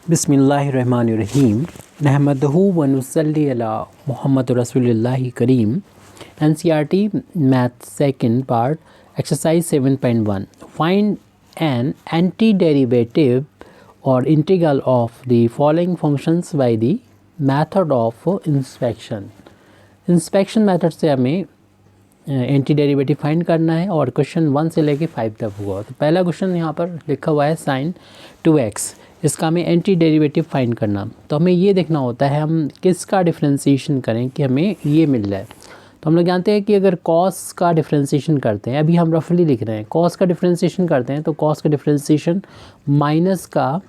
बिस्मिल्लाहिर्रहमानिर्रहीम नहमदहू व नुसल्ली अला मुहम्मद रसूलिल्लाहि करीम। NCERT math second part exercise 7.1 find an anti derivative और integral of the following functions by the method of inspection method से हमें एंटी डेरिवेटिव फाइंड करना है और क्वेश्चन 1 से लेके 5 तक हुआ। तो पहला क्वेश्चन यहाँ पर लिखा हुआ है sin 2x, इसका हमें एंटी डेरिवेटिव फाइंड करना। तो हमें ये देखना होता है हम किसका डिफ्रेंशिएशन करें कि हमें ये मिल जाए। तो हम लोग जानते हैं कि अगर cos का डिफ्रेंशिएशन करते हैं, अभी हम रफली लिख रहे हैं, cos का डिफ्रेंशिएशन करते हैं तो cos का डिफ्रेंशिएशन माइनस का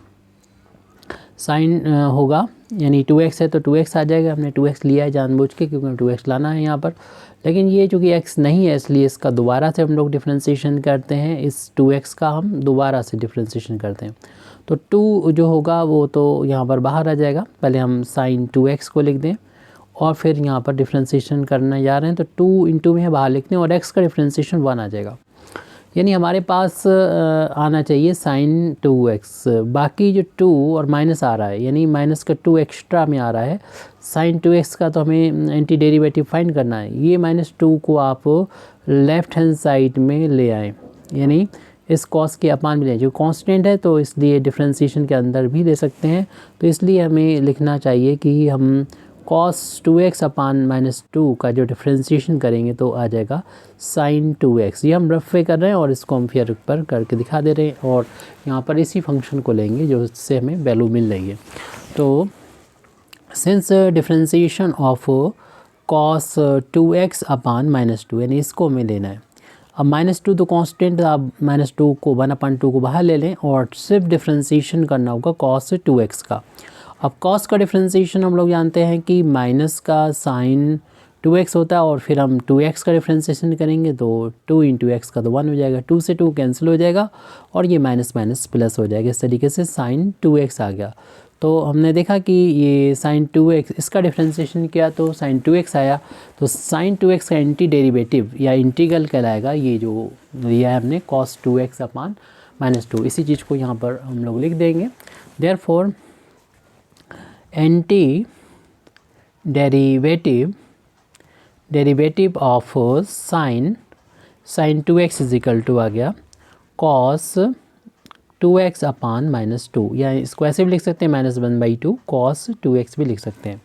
साइन होगा, यानी 2x है तो 2x आ जाएगा। हमने 2x लिया है जानबूझ के क्योंकि 2x लाना है यहाँ पर, लेकिन ये चूँकि x नहीं है इसलिए इसका दोबारा से हम लोग डिफ्रेंशिएशन करते हैं। इस 2x का हम दोबारा से डिफ्रेंशिएशन करते हैं तो 2 जो होगा वो तो यहाँ पर बाहर आ जाएगा। पहले हम साइन 2x को लिख दें और फिर यहाँ पर डिफ्रेंशिएशन करने जा रहे हैं तो 2 इंटू में बाहर लिखते हैं और x का डिफ्रेंशिएशन 1 आ जाएगा, यानी हमारे पास आना चाहिए साइन 2x। बाकी जो 2 और माइनस आ रहा है यानी माइनस का 2 एक्स्ट्रा में आ रहा है साइन 2x का, तो हमें एंटी डेरिवेटिव फाइंड करना है। ये -2 को आप लेफ़्ट हैंड साइड में ले आएँ, यानी इस कॉस के अपान में ले, जो कांस्टेंट है तो इसलिए डिफ्रेंशिएशन के अंदर भी ले सकते हैं। तो इसलिए हमें लिखना चाहिए कि हम cos 2x अपान -2 का जो डिफ्रेंशिएशन करेंगे तो आ जाएगा sin 2x। ये हम रफ वे कर रहे हैं और इसको हम फिर पर करके दिखा दे रहे हैं और यहाँ पर इसी फंक्शन को लेंगे जो इससे हमें वैल्यू मिल रही है। तो since differentiation of cos 2x अपान -2, यानी इसको हमें लेना है। अब -2 तो कांस्टेंट, आप -2 को 1/2 को बाहर ले लें और सिर्फ डिफ्रेंशिएशन करना होगा cos 2x का। अब cos का डिफ्रेंशिएशन हम लोग जानते हैं कि माइनस का साइन 2x होता है और फिर हम 2x का डिफ्रेंशिएशन करेंगे तो 2 इंटू एक्स का तो 1 हो जाएगा, 2 से 2 कैंसिल हो जाएगा और ये माइनस माइनस प्लस हो जाएगा। इस तरीके से साइन 2x आ गया। तो हमने देखा कि ये साइन 2x, इसका डिफ्रेंशिएशन किया तो साइन 2x आया, तो साइन 2x का एंटी डेरिवेटिव या इंटीग्रल कहलाएगा ये जो लिया है हमने cos 2x अपान -2। इसी चीज़ को यहाँ पर हम लोग लिख देंगे। Therefore anti derivative of sine 2x is equal to आ गया cos 2x अपान -2, या इसको ऐसे भी लिख सकते हैं -1/2 cos 2x भी लिख सकते हैं।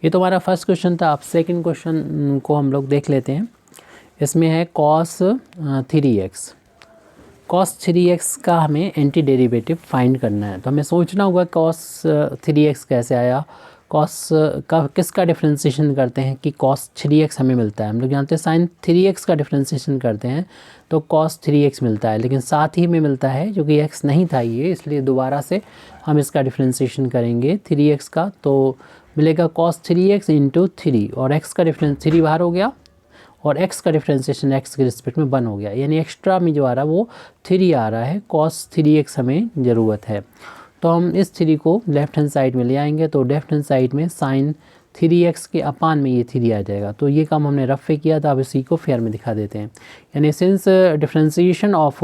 ये तो हमारा फर्स्ट क्वेश्चन था। अब सेकंड क्वेश्चन को हम लोग देख लेते हैं। इसमें है cos 3x। cos 3x का हमें एंटी डेरिवेटिव फाइंड करना है। तो हमें सोचना होगा cos 3x कैसे आया, cos का किसका डिफ्रेंशिएशन करते हैं कि cos 3x हमें मिलता है। हम लोग जानते हैं sin 3x का डिफ्रेंशिएशन करते हैं तो cos 3x मिलता है, लेकिन साथ ही में मिलता है जो कि x नहीं था ये, इसलिए दोबारा से हम इसका डिफ्रेंशिएशन करेंगे 3x का, तो मिलेगा cos 3x इंटू 3 और x का डिफरेंस 3 बाहर हो गया और x का डिफ्रेंशिएशन x के रिस्पेक्ट में 1 हो गया, यानी एक्स्ट्रा में जो आ रहा है वो 3 आ रहा है। cos 3x हमें ज़रूरत है तो हम इस 3 को लेफ़्ट हैंड साइड में ले आएंगे तो लेफ़्ट हैंड साइड में साइन 3x के अपान में ये 3 आ जाएगा। तो ये काम हमने रफ पे किया था, अब इसी को फेयर में दिखा देते हैं। यानी since differentiation of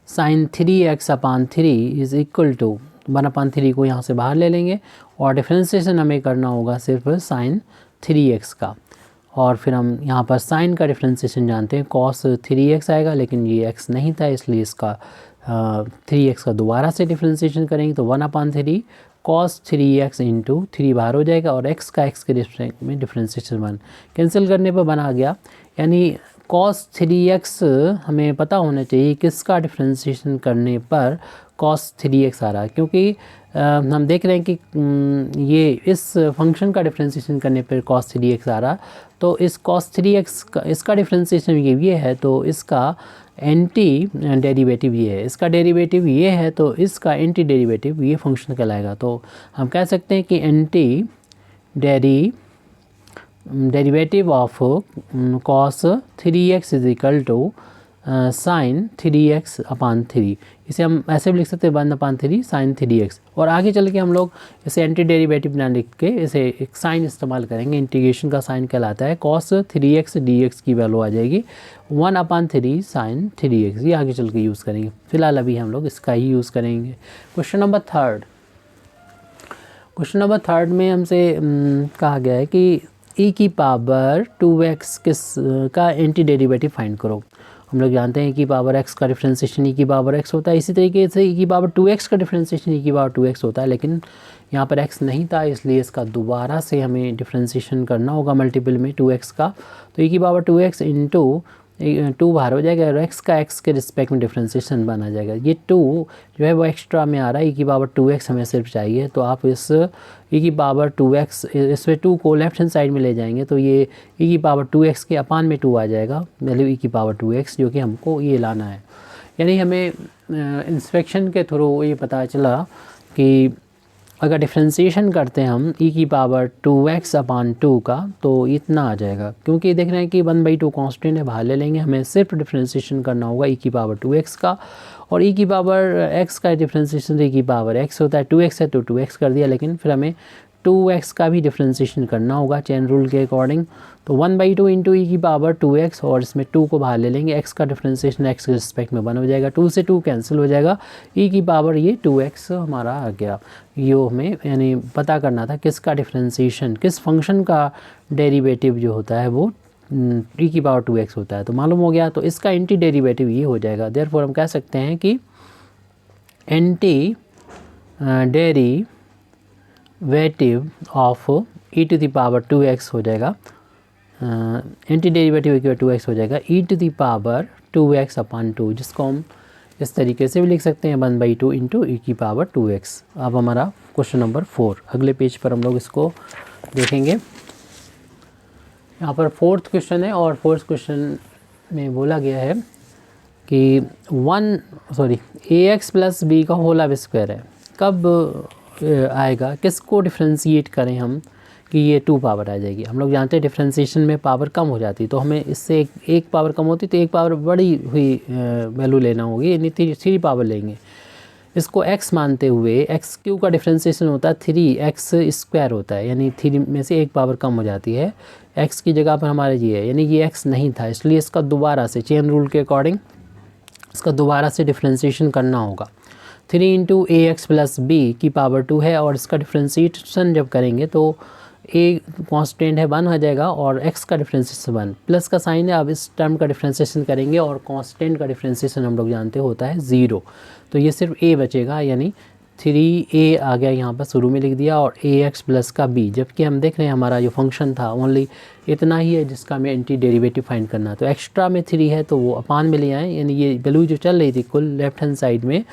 sine 3x upon 3 is equal to 1/3 को यहाँ से बाहर ले लेंगे और डिफ्रेंशिएशन हमें करना होगा सिर्फ साइन 3x का, और फिर हम यहाँ पर साइन का डिफ्रेंशिएशन जानते हैं cos 3x आएगा, लेकिन ये x नहीं था इसलिए इसका 3x का दोबारा से डिफ्रेंशिएशन करेंगे तो 1/3 cos 3x इंटू 3 बाहर हो जाएगा और x का x के रिस्पेक्ट में डिफ्रेंशिएशन 1 कैंसिल करने पर बना गया। यानी cos 3x हमें पता होना चाहिए किसका डिफ्रेंशिएशन करने पर cos 3x आ रहा है, क्योंकि हम देख रहे हैं कि ये इस फंक्शन का डिफ्रेंशिएशन करने पर cos 3x आ रहा, तो इस cos 3x का इसका डिफ्रेंशिएशन ये है तो इसका एंटी डेरिवेटिव ये है, इसका डेरिवेटिव ये है तो इसका एंटी डेरिवेटिव ये फंक्शन कहलाएगा। तो हम कह सकते हैं कि anti derivative of cos 3x is equal to sine 3x upon 3। इसे हम ऐसे भी लिख सकते हैं 1/3 sin 3x। और आगे चल के हम लोग इसे एंटी डेरिवेटिव ना लिख के इसे एक साइन इस्तेमाल करेंगे, इंटीग्रेशन का साइन कहलाता है। cos 3x dx की वैल्यू आ जाएगी 1/3 sin 3x। ये आगे चल के यूज़ करेंगे, फिलहाल अभी हम लोग इसका ही यूज़ करेंगे। क्वेश्चन नंबर थर्ड में हमसे कहा गया है कि e की पावर 2x का एंटी डेरिवेटिव फाइंड करो। हम लोग जानते हैं e की पावर x का डिफ्रेंसिएशन e की पावर x होता है, इसी तरीके से e की पावर 2x का डिफ्रेंसिएशन e की पावर 2x होता है, लेकिन यहाँ पर x नहीं था, इसलिए इसका दोबारा से हमें डिफ्रेंसिएशन करना होगा मल्टीपल में 2x का। तो e की पावर 2x इंटू 2 बाहर हो जाएगा और x का x के रिस्पेक्ट में डिफ्रेंसिएशन बना जाएगा। ये 2 जो है वो एक्स्ट्रा में आ रहा है, e की पावर 2x हमें सिर्फ चाहिए, तो आप इस e की पावर 2x इसमें 2 को लेफ्ट हैंड साइड में ले जाएंगे तो ये e की पावर 2x के अपान में 2 आ जाएगा, वैल्यू e की पावर 2x, जो कि हमको ये लाना है। यानी हमें इंस्पेक्शन के थ्रू ये पता चला कि अगर डिफ्रेंसिएशन करते हैं हम e की पावर 2x/2 का तो इतना आ जाएगा, क्योंकि देख रहे हैं कि 1/2 कांस्टेंट है, बाहर ले लेंगे, हमें सिर्फ डिफ्रेंसिएशन करना होगा e की पावर 2x का। और e की पावर x का डिफ्रेंसिएशन e की पावर x होता है, 2x है तो 2x कर दिया, लेकिन फिर हमें 2x का भी डिफ्रेंसिएशन करना होगा चेन रूल के अकॉर्डिंग। तो 1/2 इंटू e की पावर 2x और इसमें 2 को बाहर ले लेंगे, x का डिफ्रेंसिएशन x के रिस्पेक्ट में 1 हो जाएगा, 2 से 2 कैंसिल हो जाएगा, e की पावर ये 2x हमारा आ गया। ये हमें यानी पता करना था किसका डिफ्रेंसिएशन, किस फंक्शन का डेरिवेटिव जो होता है वो e की पावर 2x होता है, तो मालूम हो गया। तो इसका एंटी डेरिवेटिव ये हो जाएगा, देयरफॉर हम कह सकते हैं कि anti derivative of e to the power 2x हो जाएगा, एंटी डेरिवेटिव की 2x हो जाएगा e to the power 2x/2, जिसको हम इस तरीके से भी लिख सकते हैं 1/2 इंटू e की पावर 2x। अब हमारा क्वेश्चन नंबर 4, अगले पेज पर हम लोग इसको देखेंगे। यहाँ पर 4th क्वेश्चन है और 4th क्वेश्चन में बोला गया है कि ax + b का होल स्क्वायर है, कब आएगा, किसको डिफ्रेंशिएट करें हम कि ये 2 पावर आ जाएगी। हम लोग जानते हैं डिफ्रेंशिएशन में पावर कम हो जाती है, तो हमें इससे एक पावर कम होती तो एक पावर बड़ी हुई वैल्यू लेना होगी, यानी 3 पावर लेंगे। इसको x मानते हुए x³ का डिफ्रेंशिएशन होता है 3x² होता है, यानी 3 में से एक पावर कम हो जाती है, x की जगह पर हमारा ये है, यानी ये x नहीं था, इसलिए इसका दोबारा से चेन रूल के अकॉर्डिंग इसका दोबारा से डिफ्रेंशिएशन करना होगा। 3 इंटू ax + b की पावर 2 है और इसका डिफ्रेंशिएशन जब करेंगे तो a कांस्टेंट है 1 आ जाएगा और x का डिफ्रेंशिएशन 1, प्लस का साइन है, अब इस टर्म का डिफ्रेंशिएशन करेंगे और कांस्टेंट का डिफ्रेंशिएशन हम लोग जानते होता है 0, तो ये सिर्फ a बचेगा, यानी 3a आ गया यहाँ पर शुरू में लिख दिया और ax + का b, जबकि हम देख रहे हैं हमारा जो फंक्शन था ओनली इतना ही है जिसका हमें एंटी डेरिवेटिव फाइंड करना, तो एक्स्ट्रा में 3 है तो वो अपान में ले आए, यानी ये वैल्यू जो चल रही थी कुल लेफ्ट हैंड साइड में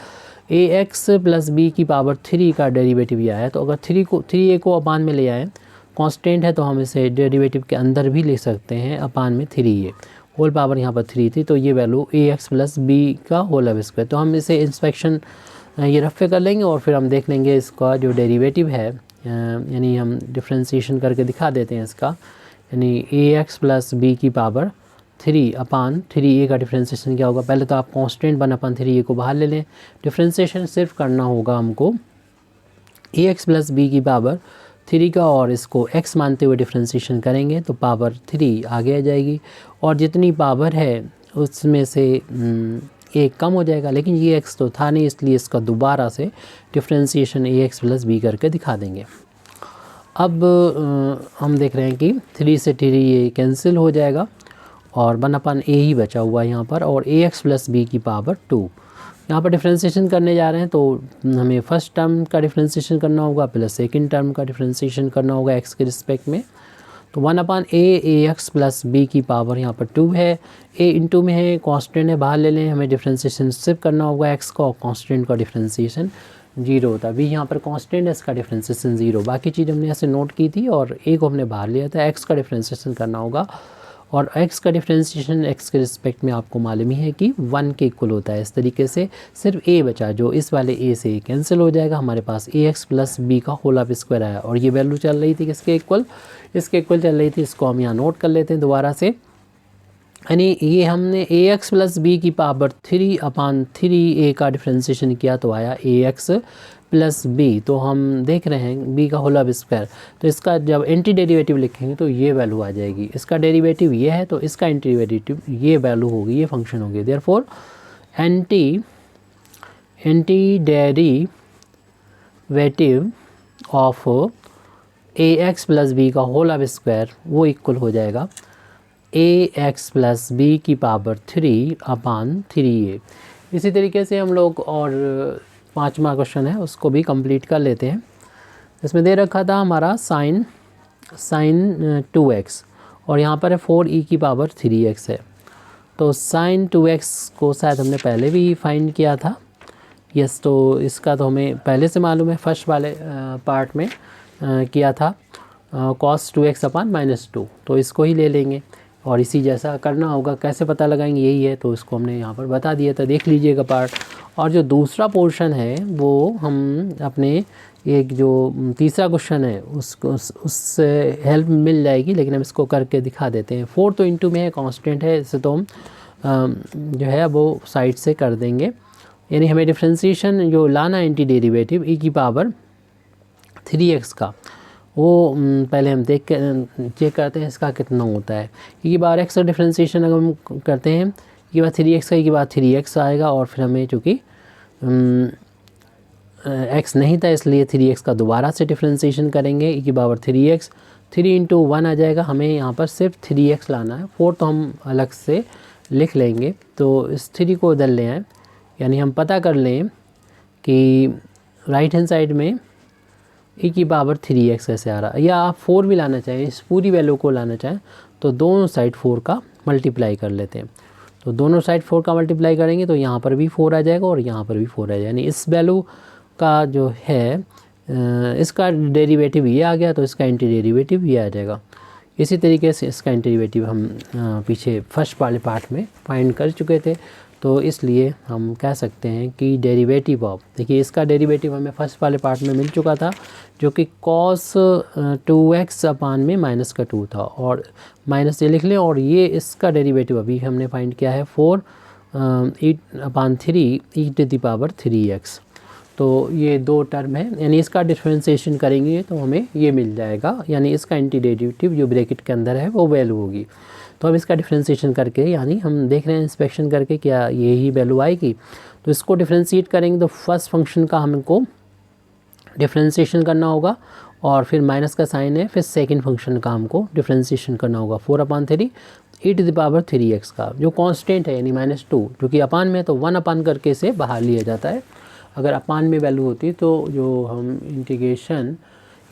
ax + b की पावर 3 का डेरिवेटिव ये आया, तो अगर 3a को अपान में ले आए, कांस्टेंट है तो हम इसे डेरिवेटिव के अंदर भी ले सकते हैं, अपान में 3a, होल पावर यहाँ पर 3 थी, तो ये वैल्यू ax + b का होल स्क्वायर। तो हम इसे इंस्पेक्शन ये रफ़े कर लेंगे और फिर हम देख लेंगे इसका जो डेरिवेटिव है, यानी हम डिफ्रेंशिएशन करके दिखा देते हैं इसका, यानी ax + b की पावर 3/3a का डिफ्रेंशिएशन क्या होगा। पहले तो आप कांस्टेंट 1/3a को बाहर ले लें, डिफ्रेंशिएशन सिर्फ करना होगा हमको ax + b की पावर 3 का, और इसको x मानते हुए डिफ्रेंशिएशन करेंगे तो पावर 3 आगे आ जाएगी, और जितनी पावर है उसमें से एक कम हो जाएगा, लेकिन ये x तो था नहीं, इसलिए इसका दोबारा से डिफ्रेंशिएशन ax + b करके दिखा देंगे। अब हम देख रहे हैं कि 3 से 3 ये कैंसिल हो जाएगा और 1/a ही बचा हुआ है यहाँ पर, और ax + b की पावर 2। यहाँ पर डिफ्रेंशिएशन करने जा रहे हैं तो हमें फर्स्ट टर्म का डिफ्रेंशिएशन करना होगा प्लस सेकंड टर्म का डिफ्रेंशिएशन करना होगा x के रिस्पेक्ट में, तो 1/a ax + b की पावर यहाँ पर 2 है, a इंटू में है, कांस्टेंट है, बाहर ले लें, हमें डिफ्रेंशिएशन सिर्फ करना होगा x का, और कांस्टेंट का डिफ्रेंशिएशन 0 होता है, अभी यहाँ पर कांस्टेंट है, इसका डिफ्रेंशिएशन 0, बाकी चीज़ हमने ऐसे नोट की थी और a को हमने बाहर लिया था, x का डिफ्रेंशिएशन करना होगा, और x का डिफ्रेंशिएशन x के रिस्पेक्ट में आपको मालूम ही है कि 1 के इक्वल होता है। इस तरीके से सिर्फ a बचा, जो इस वाले a से कैंसिल हो जाएगा, हमारे पास ax + b का होल स्क्वायर आया, और ये वैल्यू चल रही थी किसके इक्वल, इसके इक्वल चल रही थी, इसको हम यहाँ नोट कर लेते हैं दोबारा से, यानी ये हमने ए एक्स प्लस बी की पावर 3/3 का डिफ्रेंसिएशन किया तो आया ए एक्स प्लस बी। तो हम देख रहे हैं बी का होल स्क्वायर, तो इसका जब एंटी डेरिवेटिव लिखेंगे तो ये वैल्यू आ जाएगी। इसका डेरिवेटिव ये है तो इसका एंटी डेरिवेटिव ये वैल्यू होगी, ये फंक्शन होगी। Therefore anti derivative of a x plus b का होल स्क्वायर वो इक्वल हो जाएगा ए एक्स प्लस बी की पावर 3/3a। इसी तरीके से हम लोग और 5वां क्वेश्चन है उसको भी कंप्लीट कर लेते हैं। इसमें दे रखा था हमारा साइन 2x और यहाँ पर है 4e की पावर 3x है। तो साइन 2x को शायद हमने पहले भी फाइंड किया था। यस, तो इसका तो हमें पहले से मालूम है, फर्स्ट वाले पार्ट में किया था cos 2x/-2। तो इसको ही ले लेंगे और इसी जैसा करना होगा। कैसे पता लगाएंगे, यही है, तो इसको हमने यहाँ पर बता दिया था, देख लीजिएगा पार्ट। और जो दूसरा पोर्शन है वो हम अपने एक जो तीसरा क्वेश्चन है उससे हेल्प मिल जाएगी, लेकिन हम इसको करके दिखा देते हैं। 4 तो इंटू में है, कांस्टेंट है, इससे तो हम जो है वो साइड से कर देंगे। यानी हमें डिफ्रेंशिएशन जो लाना एंटी डेरिवेटिव e की पावर 3x का, वो पहले हम देख के चेक करते हैं इसका कितना होता है। e की बार x का डिफ्रेंशिएशन अगर हम करते हैं e की बार 3x का e की बार 3x आएगा, और फिर हमें चूँकि x नहीं था इसलिए 3x का दोबारा से डिफ्रेंशिएशन करेंगे, e की पावर 3x, 3 × 1 आ जाएगा। हमें यहाँ पर सिर्फ 3x लाना है, 4 तो हम अलग से लिख लेंगे। तो इस 3 को इधर ले आएँ, यानी हम पता कर लें कि राइट हैंड साइड में e की पावर 3x ऐसे आ रहा है, या आप 4 भी लाना चाहें, इस पूरी वैल्यू को लाना चाहें तो दोनों साइड 4 का मल्टीप्लाई कर लेते हैं। तो दोनों साइड 4 का मल्टीप्लाई करेंगे तो यहाँ पर भी 4 आ जाएगा और यहाँ पर भी 4 आ जाएगा। यानी इस वैल्यू का जो है इसका डेरिवेटिव ये आ गया, तो इसका एंटी डेरिवेटिव ये आ जाएगा। इसी तरीके से इसका एंटी डेरिवेटिव हम पीछे फर्स्ट वाले पार्ट में फाइंड कर चुके थे, तो इसलिए हम कह सकते हैं कि डेरिवेटिव ऑफ, देखिए इसका डेरिवेटिव हमें फर्स्ट वाले पार्ट में मिल चुका था जो कि cos 2x/-2 था, और माइनस ये लिख लें, और ये इसका डेरिवेटिव अभी हमने फाइंड किया है 4/3 e⁻3x। तो ये दो टर्म है, यानी इसका डिफ्रेंशिएशन करेंगे तो हमें ये मिल जाएगा, यानी इसका एंटी डेरिवेटिव जो ब्रैकेट के अंदर है वो वैल्यू होगी। तो अब इसका डिफ्रेंशिएशन करके, यानी हम देख रहे हैं इंस्पेक्शन करके क्या यही वैल्यू आएगी। तो इसको डिफ्रेंशिएट करेंगे तो फर्स्ट फंक्शन का हमको डिफ्रेंशिएशन करना होगा, और फिर माइनस का साइन है, फिर सेकंड फंक्शन का हमको डिफ्रेंशिएशन करना होगा 4/3 e⁻3x का, जो कांस्टेंट है यानी -2, जो कि अपान में तो 1 अपान करके से बाहर लिया जाता है। अगर अपान में वैल्यू होती तो जो हम इंटीग्रेशन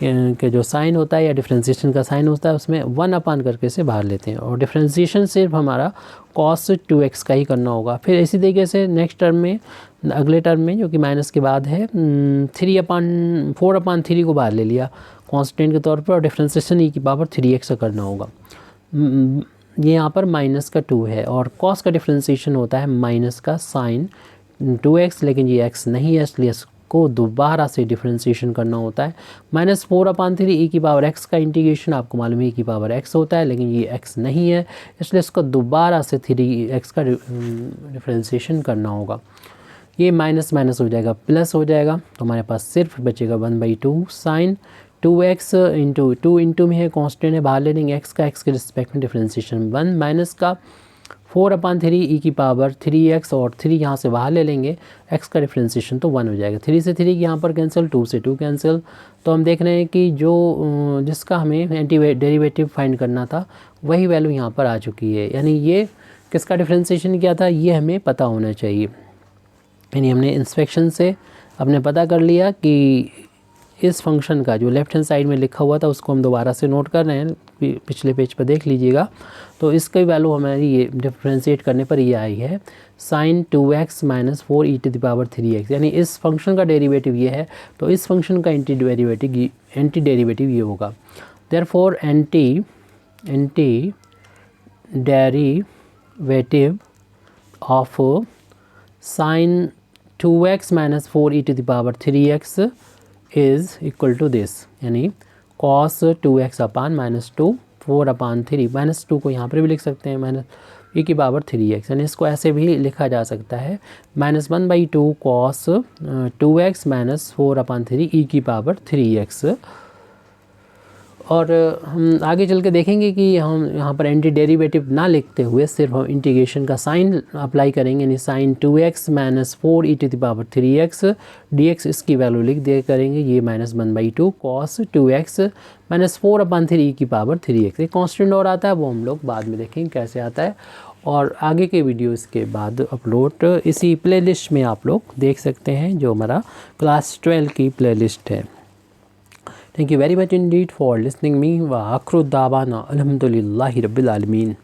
के जो साइन होता है या डिफ्रेंशिएशन का साइन होता है उसमें 1 अपान करके से बाहर लेते हैं, और डिफ्रेंशिएशन सिर्फ हमारा cos 2x का ही करना होगा। फिर इसी तरीके से नेक्स्ट टर्म में, अगले टर्म में जो कि माइनस के बाद है 4/3 को बाहर ले लिया कांस्टेंट के तौर पर, और डिफ्रेंशिएशन e⁻3x का करना होगा। ये यहाँ पर -2 है, और cos का डिफ्रेंशिएशन होता है माइनस का साइन 2x, लेकिन ये x नहीं है इसलिए को दोबारा से डिफ्रेंशिएशन करना होता है। -4/3 e⁻x का इंटीग्रेशन आपको मालूम है e⁻x होता है, लेकिन ये x नहीं है इसलिए इसको दोबारा से 3x का डिफ्रेंशिएशन करना होगा। ये माइनस माइनस हो जाएगा, प्लस हो जाएगा, तो हमारे पास सिर्फ बचेगा 1/2 साइन 2x इंटू 2 इंटू में है कांस्टेंट है, बाहर ले लेंगे x का, x के रिस्पेक्ट में डिफ्रेंशिएशन 1 माइनस का 4/3 e⁻3x, और 3 यहाँ से बाहर ले लेंगे, x का डिफ्रेंशिएशन तो 1 हो जाएगा। 3 से 3 यहाँ पर कैंसिल, 2 से 2 कैंसिल। तो हम देख रहे हैं कि जो जिसका हमें एंटी डेरिवेटिव फाइंड करना था वही वैल्यू यहाँ पर आ चुकी है। यानी ये किसका डिफ्रेंशिएशन किया था ये हमें पता होना चाहिए। यानी हमने इंस्पेक्शन से अपने पता कर लिया कि इस फंक्शन का जो लेफ्ट हैंड साइड में लिखा हुआ था उसको हम दोबारा से नोट कर रहे हैं, पिछले पेज पर देख लीजिएगा। तो इसकी वैल्यू हमारी ये डिफ्रेंशिएट करने पर ये आई है साइन 2x - 4 e⁻3x, यानी इस फंक्शन का डेरिवेटिव ये है, तो इस फंक्शन का एंटी डेरिवेटिव ये होगा। Therefore anti derivative of sine 2x - 4 e⁻3x is equal to this, यानी cos 2x/-2 4/3, -2 को यहाँ पर भी लिख सकते हैं, माइनस ई की पावर 3x, यानी इसको ऐसे भी लिखा जा सकता है -1/2 cos 2x माइनस 4/3 ई की पावर 3x। और हम आगे चल के देखेंगे कि हम यहाँ पर एंटी डेरिवेटिव ना लिखते हुए सिर्फ हम इंटीग्रेशन का साइन अप्लाई करेंगे, यानी sine 2x minus 4 e⁻3x dx इसकी वैल्यू लिख दिया करेंगे, ये -1/2 cos 2x माइनस 4/3 e⁻3x। एक कॉन्स्टेंट और आता है, वो हम लोग बाद में देखेंगे कैसे आता है, और आगे के वीडियोस के बाद अपलोड इसी प्लेलिस्ट में आप लोग देख सकते हैं, जो हमारा क्लास 12 की प्लेलिस्ट है। Thank you very much indeed for listening me. Wa akhru dawana alhamdulillahi rabbil alamin.